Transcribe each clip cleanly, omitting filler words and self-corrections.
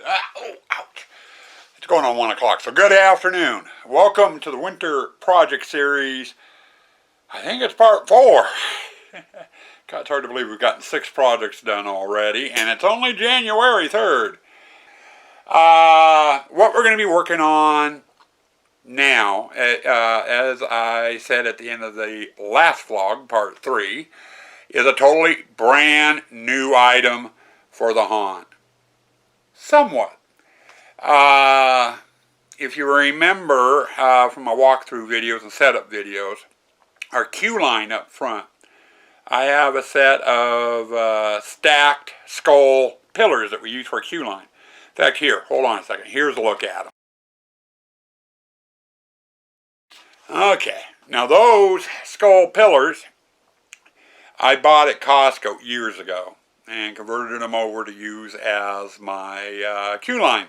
Oh, ouch. It's going on 1 o'clock, so good afternoon. Welcome to the Winter Project Series. I think it's part 4. It's hard to believe we've gotten 6 projects done already, and it's only January 3rd. What we're going to be working on now, as I said at the end of the last vlog, part 3, is a totally brand new item for the haunt. Somewhat. If you remember from my walkthrough videos and setup videos, our queue line up front, I have a set of stacked skull pillars that we use for a queue line. In fact, here, hold on a second. Here's a look at them. Okay, now those skull pillars I bought at Costco years ago and converted them over to use as my queue line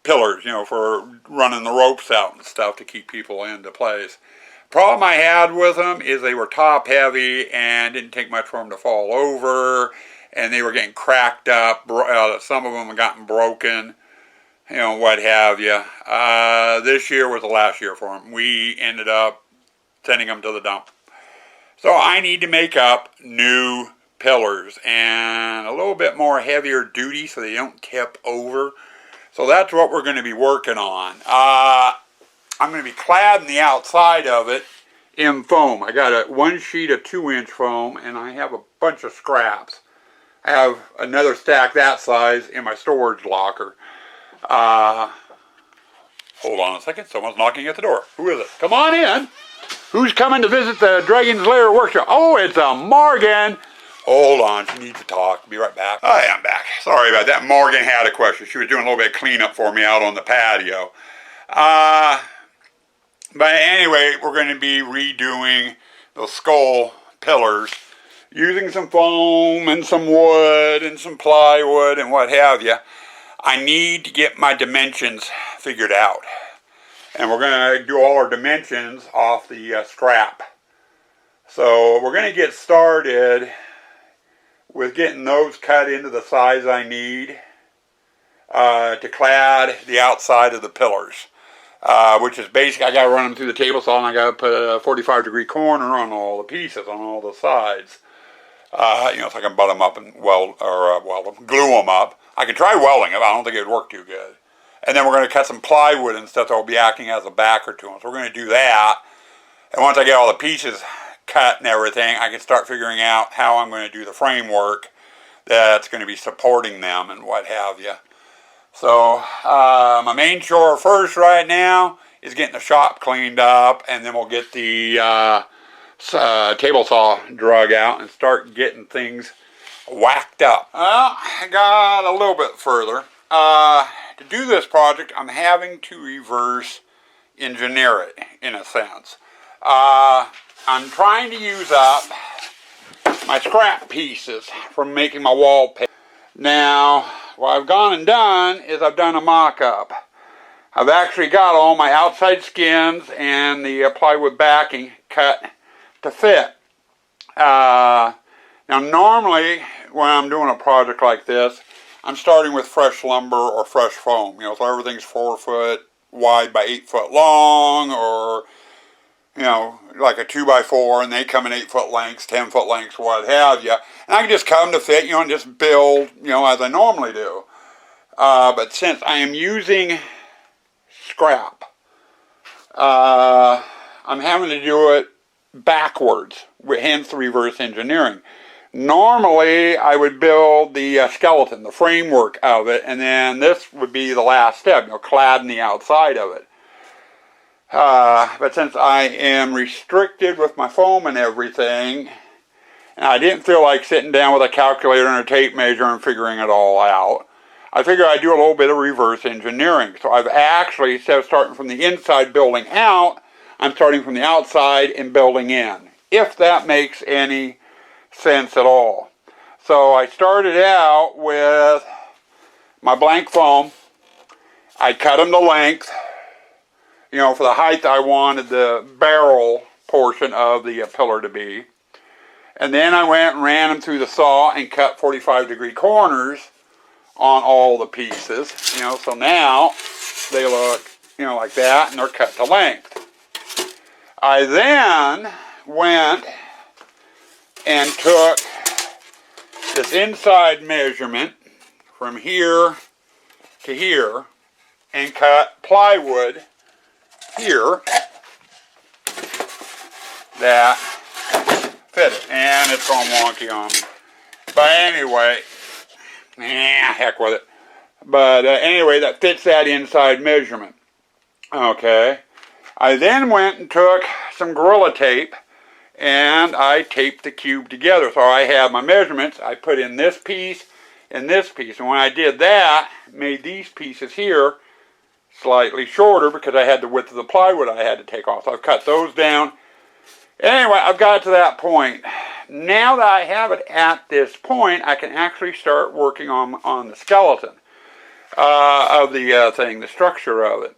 pillars, you know, for running the ropes out and stuff to keep people into place. Problem I had with them is they were top heavy and didn't take much for them to fall over, and they were getting cracked up. Some of them had gotten broken, you know, what have you. This year was the last year for them. We ended up sending them to the dump. So I need to make up new pillars and a little bit more heavier duty so they don't tip over. So that's what we're going to be working on. I'm going to be cladding the outside of it in foam. I got one sheet of 2-inch foam, and I have a bunch of scraps. I have another stack that size in my storage locker. Hold on a second. Someone's knocking at the door. Who is it? Come on in. Who's coming to visit the Dragon's Lair workshop? Oh, it's a Morgan. Hold on, she needs to talk. Be right back. I am back. Sorry about that. Morgan had a question. She was doing a little bit of cleanup for me out on the patio. But anyway, we're going to be redoing those skull pillars using some foam and some wood and some plywood and what have you. I need to get my dimensions figured out. And we're going to do all our dimensions off the scrap. So we're going to get started with getting those cut into the size I need to clad the outside of the pillars. Which is basically, I got to run them through the table saw, and I got to put a 45-degree corner on all the pieces, on all the sides. You know, so I can butt them up and glue them up. I can try welding them. I don't think it would work too good. And then we're going to cut some plywood and stuff that will be acting as a backer to them. So we're going to do that. And once I get all the pieces cut and everything, I can start figuring out how I'm going to do the framework that's going to be supporting them and what have you. So my main chore first right now is getting the shop cleaned up, and then we'll get the table saw drug out and start getting things whacked up. Well, I got a little bit further. To do this project, I'm having to reverse engineer it, in a sense. I'm trying to use up my scrap pieces from making my wall paper. Now, what I've gone and done is I've done a mock-up. I've actually got all my outside skins and the plywood backing cut to fit. Now, normally, when I'm doing a project like this, I'm starting with fresh lumber or fresh foam. You know, so everything's 4 foot wide by 8 foot long, or, you know, like a 2x4, and they come in 8 foot lengths, 10 foot lengths, what have you. And I can just cut them to fit, you know, and just build, you know, as I normally do. But since I am using scrap, I'm having to do it backwards, hence the reverse engineering. Normally, I would build the skeleton, the framework of it, and then this would be the last step, you know, cladding the outside of it. But since I am restricted with my foam and everything, and I didn't feel like sitting down with a calculator and a tape measure and figuring it all out, I figured I'd do a little bit of reverse engineering. So I've actually, instead of starting from the inside building out, I'm starting from the outside and building in, if that makes any sense at all. So I started out with my blank foam. I cut them to length. You know, for the height I wanted the barrel portion of the pillar to be. And then I went and ran them through the saw and cut 45-degree corners on all the pieces, you know, so now they look, you know, like that, and they're cut to length. I then went and took this inside measurement from here to here and cut plywood here that fit it. And it's gone wonky on me. But anyway, heck with it. But anyway, that fits that inside measurement. Okay. I then went and took some Gorilla Tape and I taped the cube together. So I have my measurements. I put in this piece and this piece. And when I did that, made these pieces here slightly shorter because I had the width of the plywood I had to take off. So I've cut those down. Anyway, I've got to that point. Now that I have it at this point, I can actually start working on the skeleton of the thing, the structure of it.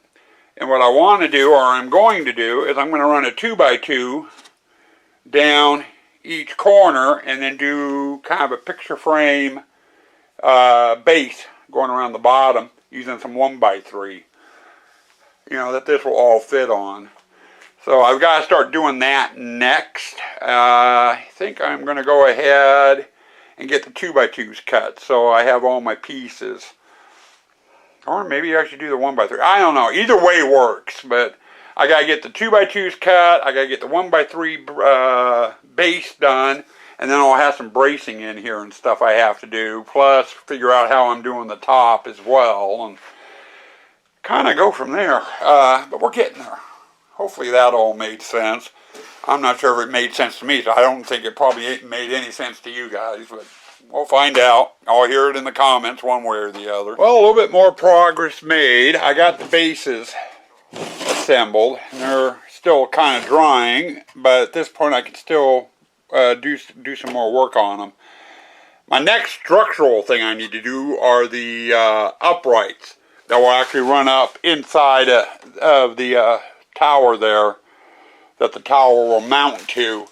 And what I want to do, or I'm going to do, is I'm going to run a 2x2 down each corner and then do kind of a picture frame base going around the bottom using some 1x3. You know, that this will all fit on. So I've got to start doing that next. I think I'm going to go ahead and get the 2x2s cut so I have all my pieces. Or maybe I should do the 1x3. I don't know. Either way works, but I got to get the 2x2s cut. I got to get the 1x3 base done, and then I'll have some bracing in here and stuff I have to do. Plus, figure out how I'm doing the top as well, and kind of go from there. But we're getting there. Hopefully that all made sense. I'm not sure if it made sense to me, so I don't think it probably made any sense to you guys, but we'll find out. I'll hear it in the comments one way or the other. Well, a little bit more progress made. I got the bases assembled. They're still kind of drying, but at this point I can still do some more work on them. My next structural thing I need to do are the uprights that will actually run up inside of the tower there that the tower will mount to.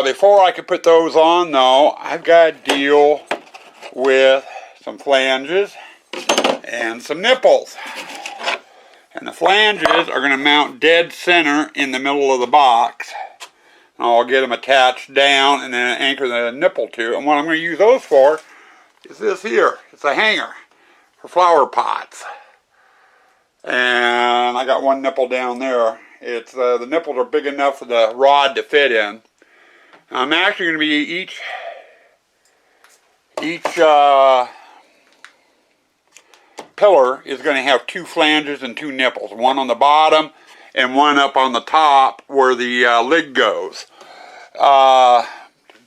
Before I can put those on though, I've got to deal with some flanges and some nipples. And the flanges are going to mount dead center in the middle of the box. And I'll get them attached down and then anchor the nipple to. And what I'm going to use those for is this here. It's a hanger for flower pots. And I got one nipple down there. It's the nipples are big enough for the rod to fit in. I'm actually going to be each pillar is going to have 2 flanges and 2 nipples. One on the bottom and one up on the top where the lid goes. To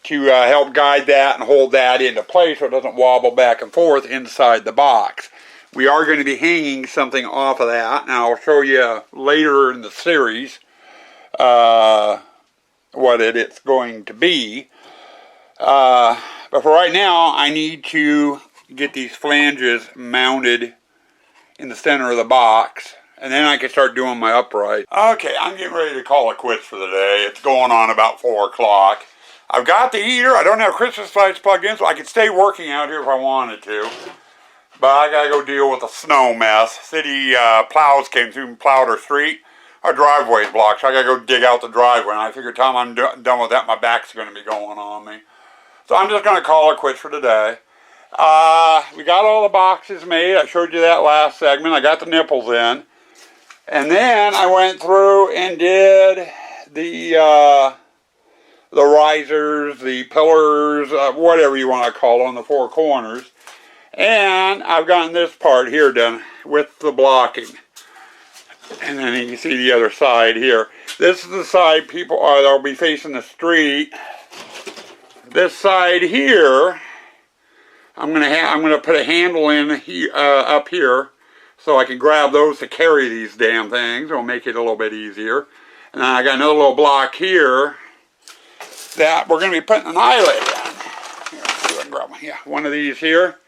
help guide that and hold that into place so it doesn't wobble back and forth inside the box. We are going to be hanging something off of that, and I'll show you later in the series what it's going to be. But for right now, I need to get these flanges mounted in the center of the box, and then I can start doing my upright. Okay, I'm getting ready to call it quits for the day. It's going on about 4 o'clock. I've got the heater. I don't have Christmas lights plugged in, so I could stay working out here if I wanted to. But I gotta go deal with a snow mess. City plows came through and plowed our street. Our driveway's blocked, so I gotta go dig out the driveway. And I figure time I'm done with that, my back's gonna be going on me. So I'm just gonna call it quits for today. We got all the boxes made. I showed you that last segment. I got the nipples in. And then I went through and did the risers, the pillars, whatever you want to call it, on the 4 corners. And I've gotten this part here done with the blocking. And then you can see the other side here. This is the side people are, they'll be facing the street. This side here, I'm gonna put a handle in up here so I can grab those to carry these damn things. It'll make it a little bit easier. And then I got another little block here that we're gonna be putting an eyelet in. Here, let's see if I can grab one. Yeah, one of these here.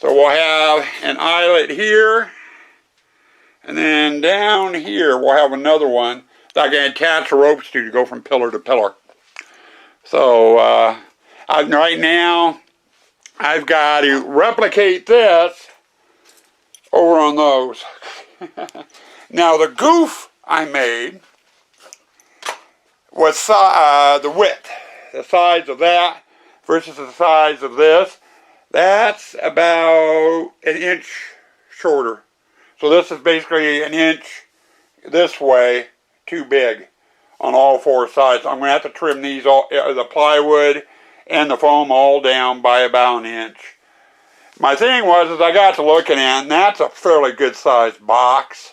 So we'll have an eyelet here, and then down here we'll have another one that I can attach the ropes to go from pillar to pillar. So right now I've got to replicate this over on those. Now the goof I made was the width, the size of that versus the size of this. That's about an inch shorter. So this is basically an inch this way too big on all four sides. I'm going to have to trim these, all, the plywood and the foam all down by about an inch. My thing was, as I got to looking at, and that's a fairly good sized box,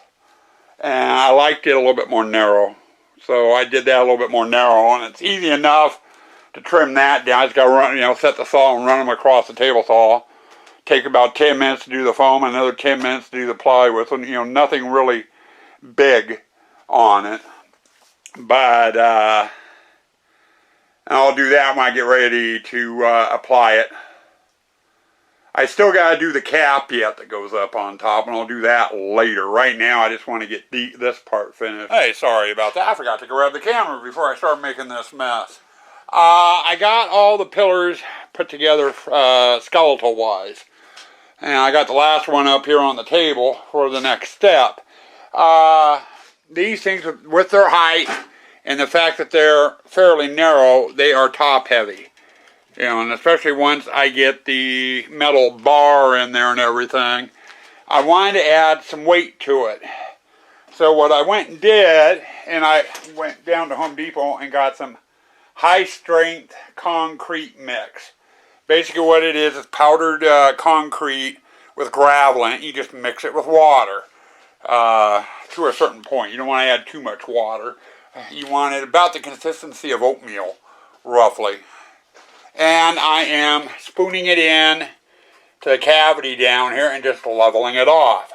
and I liked it a little bit more narrow. So I did that a little bit more narrow, and it's easy enough to trim that down. I just got to run, set the saw and run them across the table saw. Take about 10 minutes to do the foam, and another 10 minutes to do the plywood. So, nothing really big on it. But I'll do that when I get ready to apply it. I still got to do the cap yet that goes up on top, and I'll do that later. Right now, I just want to get this part finished. Hey, sorry about that. I forgot to grab the camera before I start making this mess. I got all the pillars put together skeletal-wise. And I got the last one up here on the table for the next step. These things, with their height and the fact that they're fairly narrow, they are top-heavy. And especially once I get the metal bar in there and everything, I wanted to add some weight to it. So what I went and did, and I went down to Home Depot and got some high-strength concrete mix. Basically what it is powdered concrete with gravel in it. You just mix it with water to a certain point. You don't want to add too much water. You want it about the consistency of oatmeal, roughly. And I am spooning it in to the cavity down here and just leveling it off.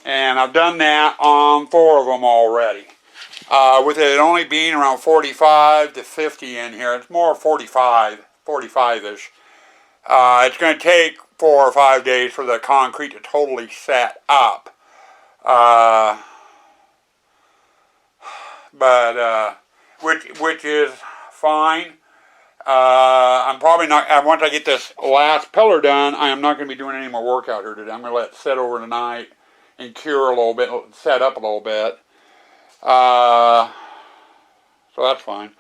And I've done that on 4 of them already. With it only being around 45 to 50 in here, it's more 45-ish. It's going to take 4 or 5 days for the concrete to totally set up. Which is fine. I'm probably not, once I get this last pillar done, I am not going to be doing any more work out here today. I'm going to let it sit over tonight and cure a little bit, set up a little bit. So that's fine.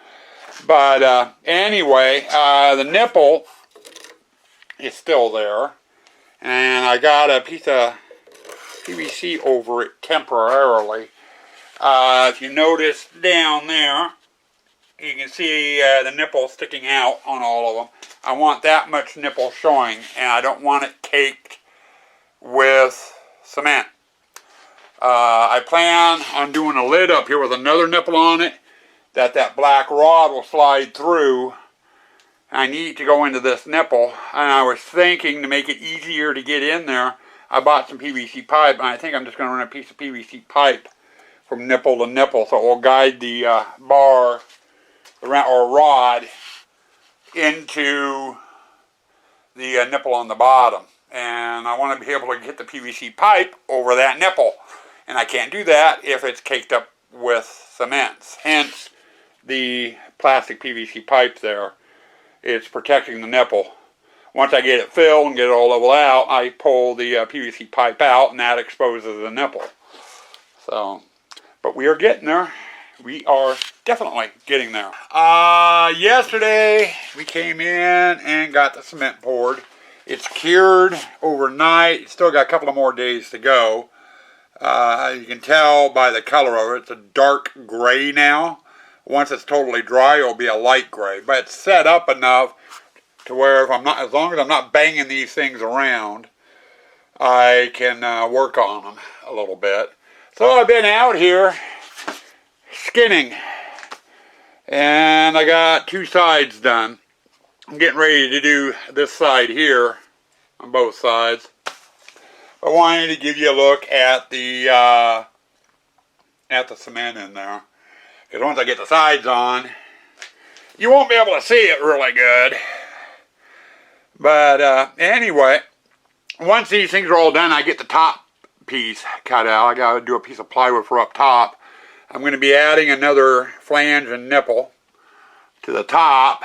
But anyway, the nipple is still there. And I got a piece of PVC over it temporarily. If you notice down there, you can see the nipple sticking out on all of them. I want that much nipple showing, and I don't want it caked with cement. I plan on doing a lid up here with another nipple on it that black rod will slide through. I need to go into this nipple, and I was thinking to make it easier to get in there, I bought some PVC pipe, and I think I'm just going to run a piece of PVC pipe from nipple to nipple, so it will guide the bar or rod into the nipple on the bottom. And I want to be able to get the PVC pipe over that nipple. And I can't do that if it's caked up with cement. Hence the plastic PVC pipe there. It's protecting the nipple. Once I get it filled and get it all leveled out, I pull the PVC pipe out, and that exposes the nipple. So, but we are getting there. We are definitely getting there. Yesterday we came in and got the cement poured. It's cured overnight. It's still got a couple of more days to go. You can tell by the color of it, it's a dark gray now. Once it's totally dry, it'll be a light gray. But it's set up enough to where if I'm not, as long as I'm not banging these things around, I can work on them a little bit. So I've been out here skinning, and I got 2 sides done. I'm getting ready to do this side here on both sides. I wanted to give you a look at the cement in there, because once I get the sides on, you won't be able to see it really good. But anyway, once these things are all done, I get the top piece cut out. I got to do a piece of plywood for up top. I'm going to be adding another flange and nipple to the top.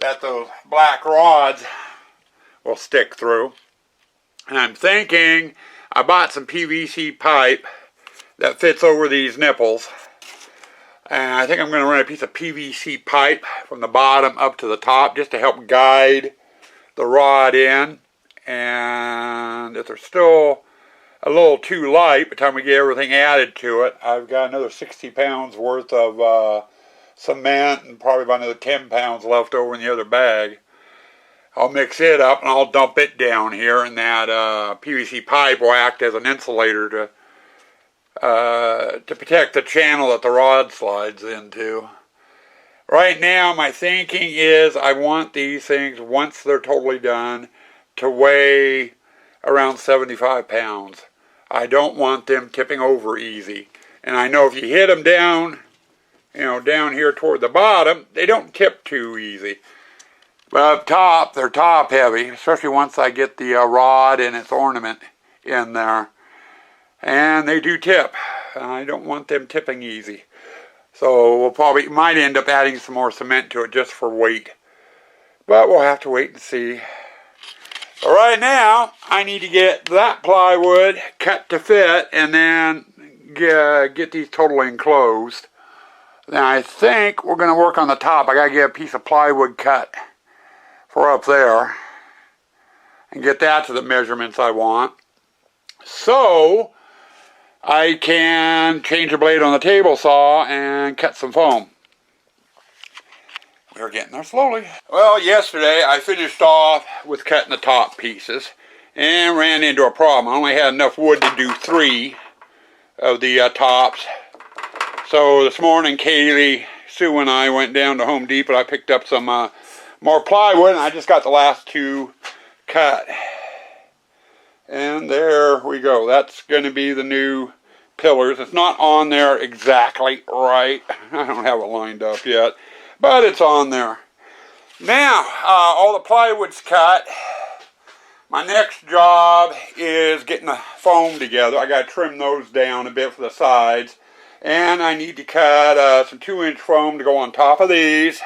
that those black rods will stick through. And I'm thinking I bought some PVC pipe that fits over these nipples. And I think I'm going to run a piece of PVC pipe from the bottom up to the top just to help guide the rod in. And if they're still a little too light by the time we get everything added to it, I've got another 60 pounds worth of cement and probably about another 10 pounds left over in the other bag. I'll mix it up and I'll dump it down here, and that PVC pipe will act as an insulator to protect the channel that the rod slides into. Right now my thinking is I want these things, once they're totally done, to weigh around 75 pounds. I don't want them tipping over easy. And I know if you hit them down, down here toward the bottom, they don't tip too easy. But up top, they're top heavy, especially once I get the rod and its ornament in there. And they do tip. I don't want them tipping easy. So might end up adding some more cement to it just for weight. But we'll have to wait and see. So right now, I need to get that plywood cut to fit and then get these totally enclosed. Then I think we're going to work on the top. I got to get a piece of plywood cut for up there and get that to the measurements I want, so I can change the blade on the table saw and cut some foam. We're getting there slowly. Well, yesterday I finished off with cutting the top pieces and ran into a problem. I only had enough wood to do 3 of the tops. So this morning Kaylee, Sue and I went down to Home Depot. I picked up some more plywood, and I just got the last 2 cut. And there we go. That's going to be the new pillars. It's not on there exactly right. I don't have it lined up yet, but it's on there. Now, all the plywood's cut. My next job is getting the foam together. I got to trim those down a bit for the sides. And I need to cut some 2-inch foam to go on top of these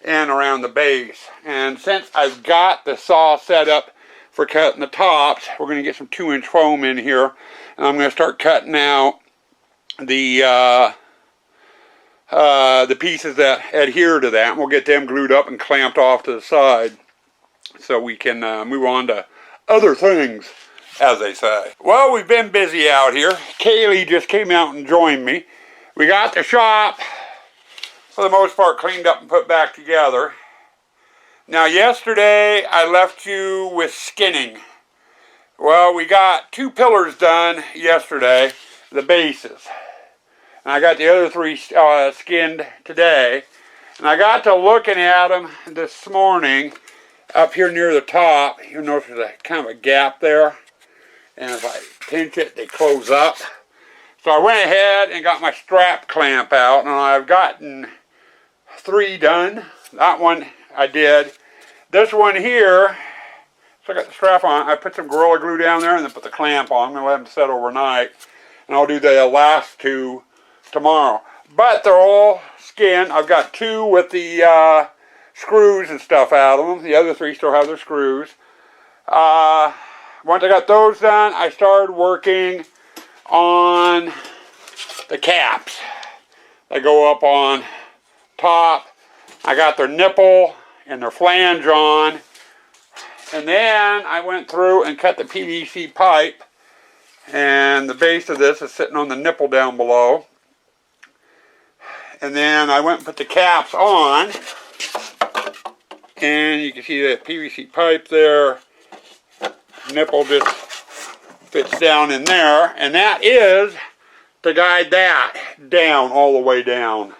and around the base. And since I've got the saw set up for cutting the tops, we're going to get some 2-inch foam in here, and I'm going to start cutting out the pieces that adhere to that, and we'll get them glued up and clamped off to the side so we can move on to other things, as they say. Well, we've been busy out here. Kaylee just came out and joined me. We got the shop for the most part cleaned up and put back together. Now yesterday I left you with skinning. Well, we got 2 pillars done yesterday, the bases. And I got the other 3 skinned today. And I got to looking at them this morning up here near the top. You'll notice there's a kind of a gap there. And if I pinch it, they close up. So I went ahead and got my strap clamp out, and I've gotten 3 done. That one I did. This one here, so I got the strap on. I put some Gorilla Glue down there and then put the clamp on. I'm going to let them set overnight. And I'll do the last 2 tomorrow. But they're all skinned. I've got 2 with the screws and stuff out of them. The other 3 still have their screws. Once I got those done, I started working on the caps. They go up on top. I got their nipple and their flange on. And then I went through and cut the PVC pipe. And the base of this is sitting on the nipple down below. And then I went and put the caps on. And you can see the PVC pipe there. Nipple just fits down in there, and that is to guide that down all the way down.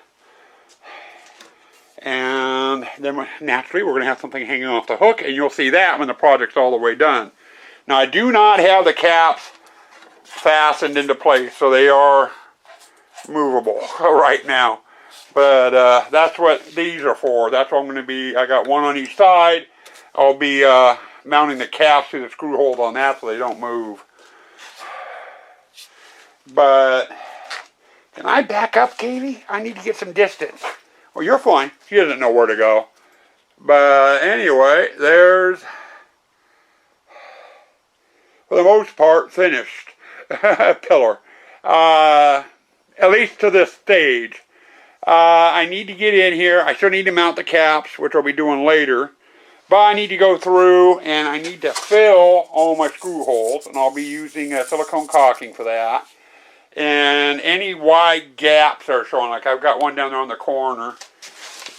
And then naturally we're going to have something hanging off the hook, and you'll see that when the project's all the way done. Now I do not have the caps fastened into place, so they are movable right now. But that's what these are for. That's what I'm going to be. I got 1 on each side. I'll be mounting the caps to the screw holes on that so they don't move. But can I back up, Katie? I need to get some distance. Well, you're fine. She doesn't know where to go. But anyway, there's, for the most part, finished pillar. At least to this stage. I need to get in here. I still need to mount the caps, which I'll be doing later. But I need to go through and I need to fill all my screw holes. And I'll be using silicone caulking for that. And any wide gaps are showing, like I've got one down there on the corner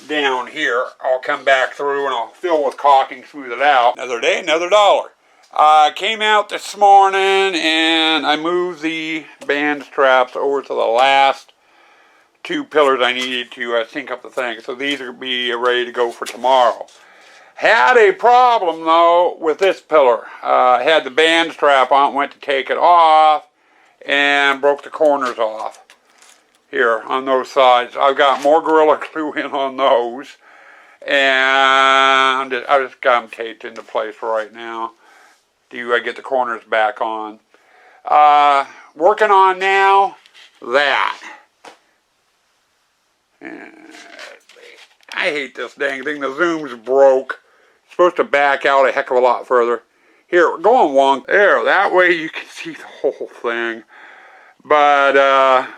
down here, I'll come back through and I'll fill with caulking, smooth it out. Another day, another dollar. I came out this morning and I moved the band straps over to the last two pillars I needed to sync up the thing. So these will be ready to go for tomorrow. Had a problem though with this pillar. Had the band strap on, went to take it off and broke the corners off here on those sides. I've got more Gorilla Glue in on those, and I just got them taped into place right now. Do I get the corners back on? Working on now that. And I hate this dang thing. The zoom's broke. It's supposed to back out a heck of a lot further. Here, we're going wonk. There, that way you can see the whole thing. But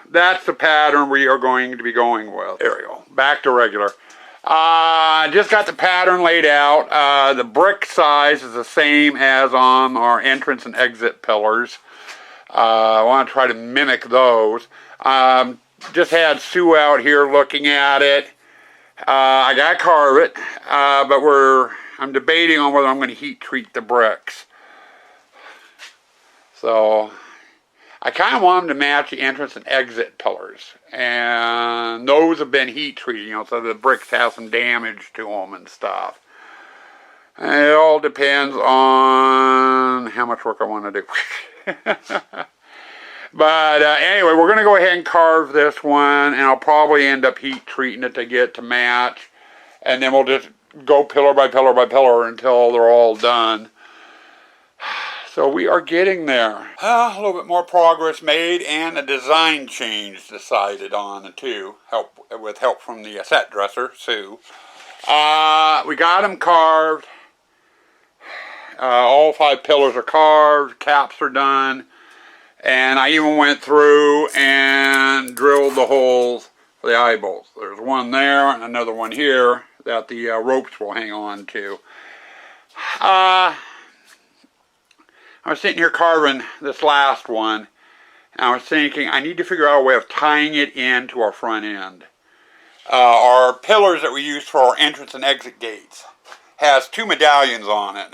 that's the pattern we are going to be going with. There we go. Back to regular. Just got the pattern laid out. The brick size is the same as on our entrance and exit pillars. I want to try to mimic those. Just had Sue out here looking at it. I got to carve it, but I'm debating on whether I'm going to heat treat the bricks. So I kind of want them to match the entrance and exit pillars, and those have been heat treated, you know, so the bricks have some damage to them and stuff. And it all depends on how much work I want to do. But anyway, we're going to go ahead and carve this one, and I'll probably end up heat treating it to get to match, and then we'll just go pillar by pillar by pillar until they're all done. So we are getting there. A little bit more progress made, and a design change decided on too, with help from the set dresser, Sue. We got them carved. All 5 pillars are carved, caps are done. And I even went through and drilled the holes for the eye bolts. There's one there and another one here that the ropes will hang on to. I was sitting here carving this last one, and I was thinking I need to figure out a way of tying it into our front end. Our pillars that we use for our entrance and exit gates has 2 medallions on it.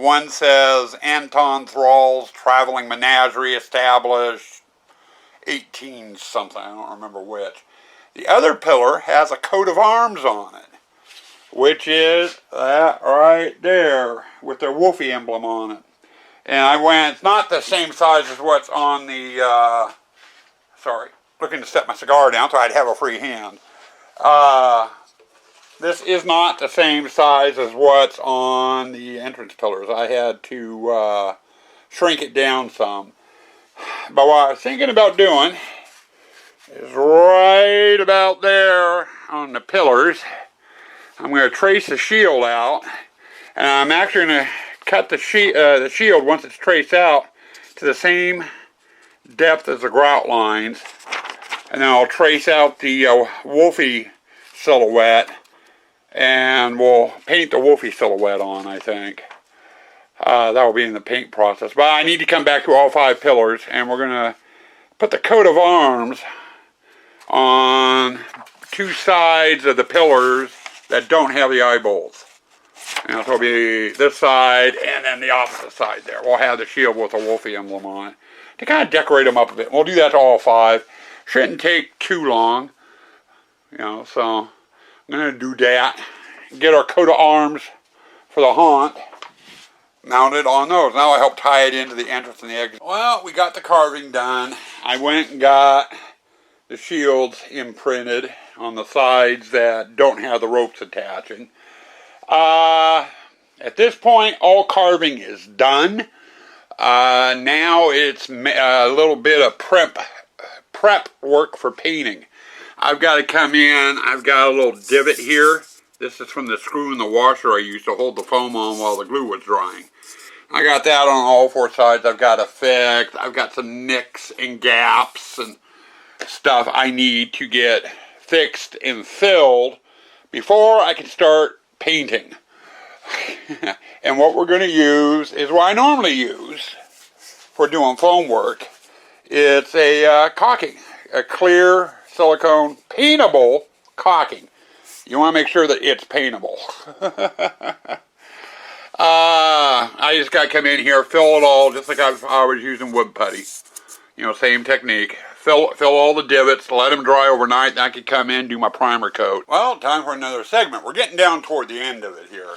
One says Anton Thrall's Traveling Menagerie established 18 something, I don't remember which. The other pillar has a coat of arms on it, which is that right there with their Wolfie emblem on it. And it's not the same size as what's on the, looking to set my cigar down so I'd have a free hand. This is not the same size as what's on the entrance pillars. I had to shrink it down some. But what I was thinking about doing is right about there on the pillars. I'm going to trace the shield out, and I'm actually going to cut the shield once it's traced out to the same depth as the grout lines, and then I'll trace out the Wolfie silhouette, and we'll paint the Wolfie silhouette on, I think. That will be in the paint process. But I need to come back to all 5 pillars, and we're going to put the coat of arms on 2 sides of the pillars that don't have the eye bolts. And so it'll be this side and then the opposite side there. We'll have the shield with a Wolfie emblem on it to kind of decorate them up a bit. We'll do that to all 5. Shouldn't take too long, you know, so I'm going to do that. Get our coat of arms for the haunt mounted on those. Now I help tie it into the entrance and the exit. Well, we got the carving done. I went and got the shields imprinted on the sides that don't have the ropes attaching. At this point, all carving is done. Now it's a little bit of prep work for painting. I've got to come in. I've got a little divot here This is from the screw in the washer I used to hold the foam on while the glue was drying. I got that on all four sides. I've got it fixed. I've got some nicks and gaps and stuff I need to get fixed and filled before I can start painting. And what we're going to use is what I normally use for doing foam work. It's a caulking, a clear silicone paintable caulking. You want to make sure that it's paintable. I just got to come in here, fill it all, just like I was using wood putty. You know, same technique. Fill all the divots, let them dry overnight, then I can come in and do my primer coat. Well, time for another segment. We're getting down toward the end of it here.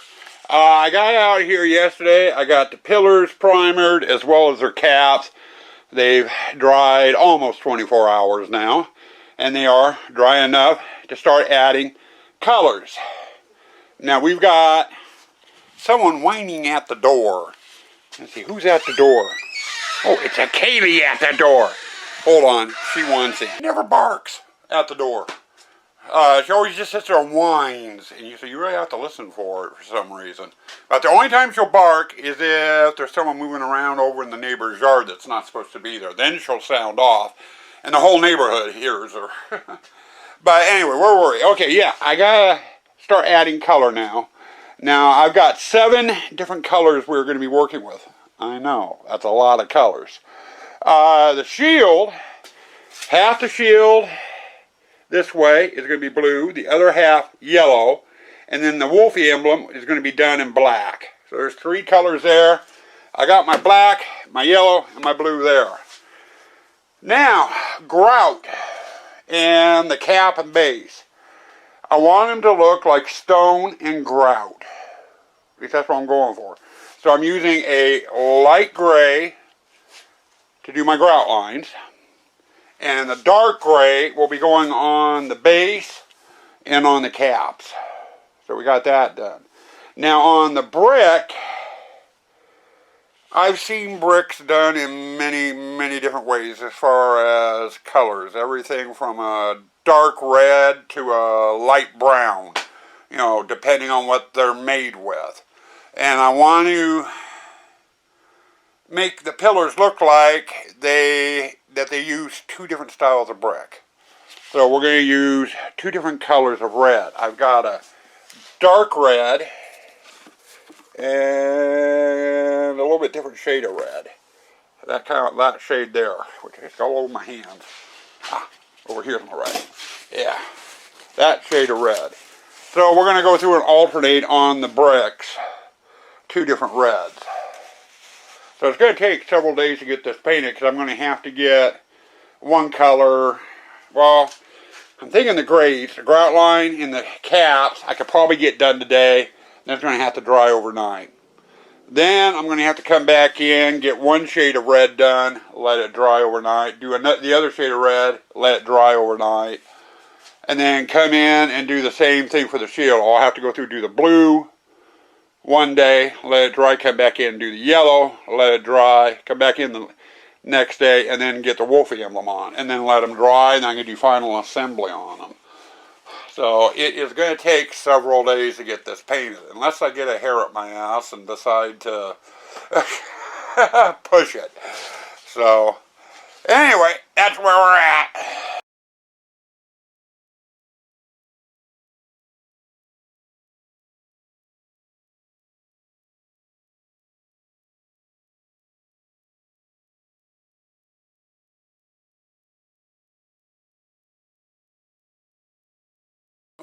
I got out here yesterday. I got the pillars primered as well as their caps. They've dried almost 24 hours now, and they are dry enough to start adding colors. Now we've got someone whining at the door. Let's see, who's at the door? Oh, it's a Kaylee at the door. Hold on, she wants it. She never barks at the door. She always just sits there and whines, and you really have to listen for it for some reason. But the only time she'll bark is if there's someone moving around over in the neighbor's yard that's not supposed to be there. Then she'll sound off, and the whole neighborhood hears her. But anyway, where were we? Okay, yeah, I gotta start adding color now. Now, I've got 7 different colors we're going to be working with. I know, that's a lot of colors. The shield, half the shield this way is going to be blue, the other half yellow, and then the Wolfie emblem is going to be done in black. So there's 3 colors there. I got my black, my yellow, and my blue there. Now, grout and the cap and base. I want them to look like stone and grout. At least that's what I'm going for. So I'm using a light gray to do my grout lines. And the dark gray will be going on the base and on the caps. So we got that done. Now on the brick, I've seen bricks done in many, many different ways as far as colors. Everything from a dark red to a light brown, you know, depending on what they're made with. And I want to make the pillars look like they use 2 different styles of brick. So we're going to use 2 different colors of red. I've got a dark red and a little bit different shade of red. That shade there, which is all over my hands. Over here's my red. Yeah, that shade of red. So we're going to go through and alternate on the bricks 2 different reds. So it's going to take several days to get this painted because I'm going to have to get one color. Well, I'm thinking the grays, the grout line and the caps, I could probably get done today. Then it's going to have to dry overnight. Then I'm going to have to come back in, get one shade of red done, let it dry overnight. Do the other shade of red, let it dry overnight. And then come in and do the same thing for the shield. I'll have to go through and do the blue one day, let it dry, come back in and do the yellow, let it dry, come back in the next day, and then get the Wolfie emblem on. And then let them dry, and I can do final assembly on them. So it is going to take several days to get this painted, unless I get a hair up my ass and decide to push it. So anyway, that's where we're at.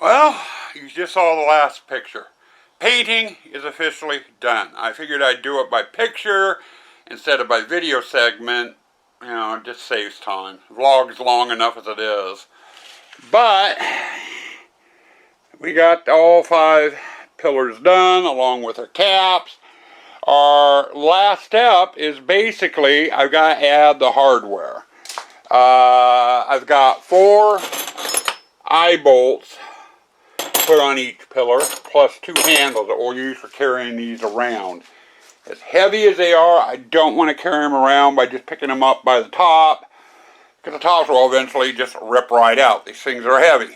Well, you just saw the last picture. Painting is officially done. I figured I'd do it by picture instead of by video segment. You know, it just saves time. Vlog's long enough as it is. But we got all 5 pillars done along with their caps. Our last step is basically I've got to add the hardware. I've got 4 eye bolts put on each pillar, plus 2 handles that we'll use for carrying these around. As heavy as they are, I don't want to carry them around by just picking them up by the top, because the tops will eventually just rip right out. These things are heavy.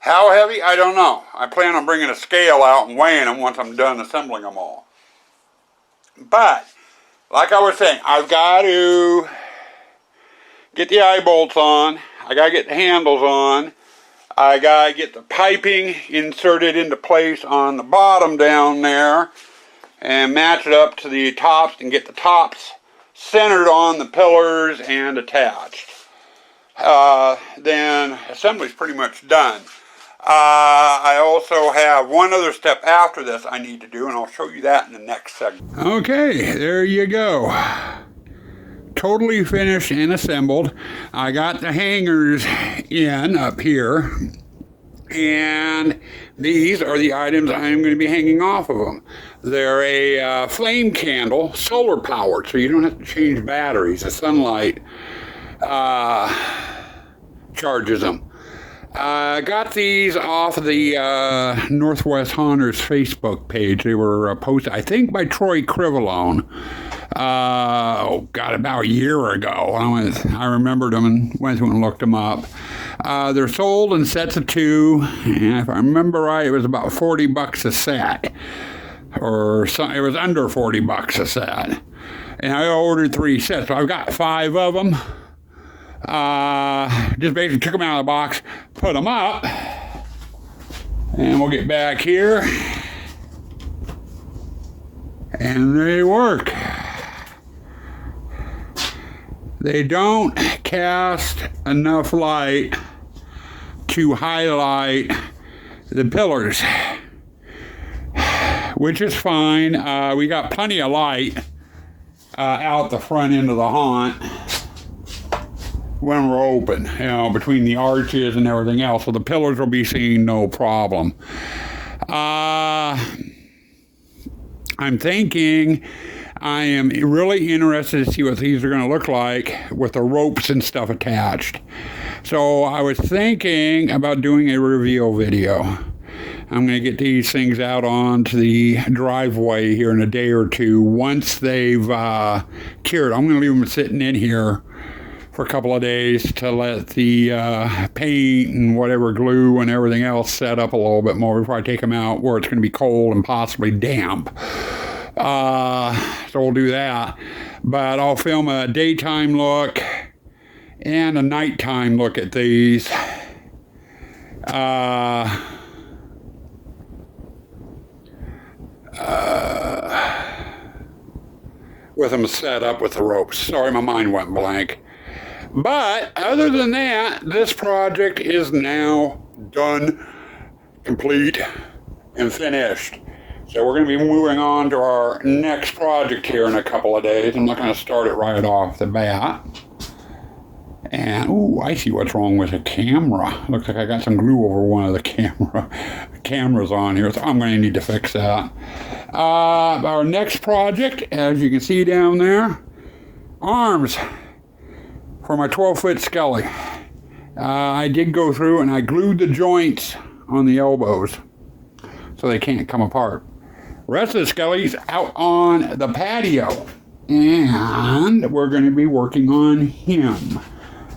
How heavy? I don't know. I plan on bringing a scale out and weighing them once I'm done assembling them all. But, like I was saying, I've got to get the eye bolts on. I got to get the handles on. I got to get the piping inserted into place on the bottom down there and match it up to the tops and get the tops centered on the pillars and attached. Then assembly's pretty much done. I also have one other step after this I need to do, and I'll show you that in the next segment. Okay, there you go. Totally finished and assembled. I got the hangers in up here, and these are the items I'm going to be hanging off of them. They're a flame candle, solar powered, so you don't have to change batteries. The sunlight charges them. I got these off of the Northwest Haunters Facebook page. They were posted, I think, by Troy Crivelone. About a year ago. I remembered them and went through and looked them up. They're sold in sets of 2, and if I remember right, it was about $40 a set. Or it was under $40 a set. And I ordered 3 sets, so I've got 5 of them. Just basically took them out of the box, put them up, and we'll get back here, and they work. They don't cast enough light to highlight the pillars, which is fine. We got plenty of light out the front end of the haunt when we're open, between the arches and everything else, so the pillars will be seen no problem. I'm thinking I am really interested to see what these are going to look like with the ropes and stuff attached. So I was thinking about doing a reveal video. I'm going to get these things out onto the driveway here in a day or two once they've cured. I'm going to leave them sitting in here for a couple of days to let the paint and whatever glue and everything else set up a little bit more before I take them out where it's going to be cold and possibly damp. So we'll do that. But I'll film a daytime look and a nighttime look at these. With them set up with the ropes. Sorry, my mind went blank. But other than that, this project is now done, complete, and finished. So we're going to be moving on to our next project here in a couple of days. I'm not going to start it right off the bat. And, ooh, I see what's wrong with the camera. Looks like I got some glue over one of the cameras on here, so I'm going to need to fix that. Our next project, as you can see down there, arms for my 12-foot Skelly. I did go through and I glued the joints on the elbows so they can't come apart. The rest of the Skelly's out on the patio, and we're going to be working on him.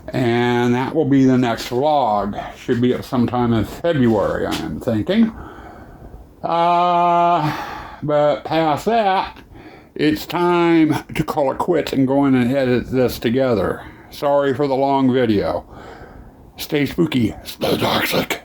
And that will be the next vlog. Should be at sometime in February, I am thinking. But past that, it's time to call it quits and go in and edit this together. Sorry for the long video. Stay spooky, stay toxic.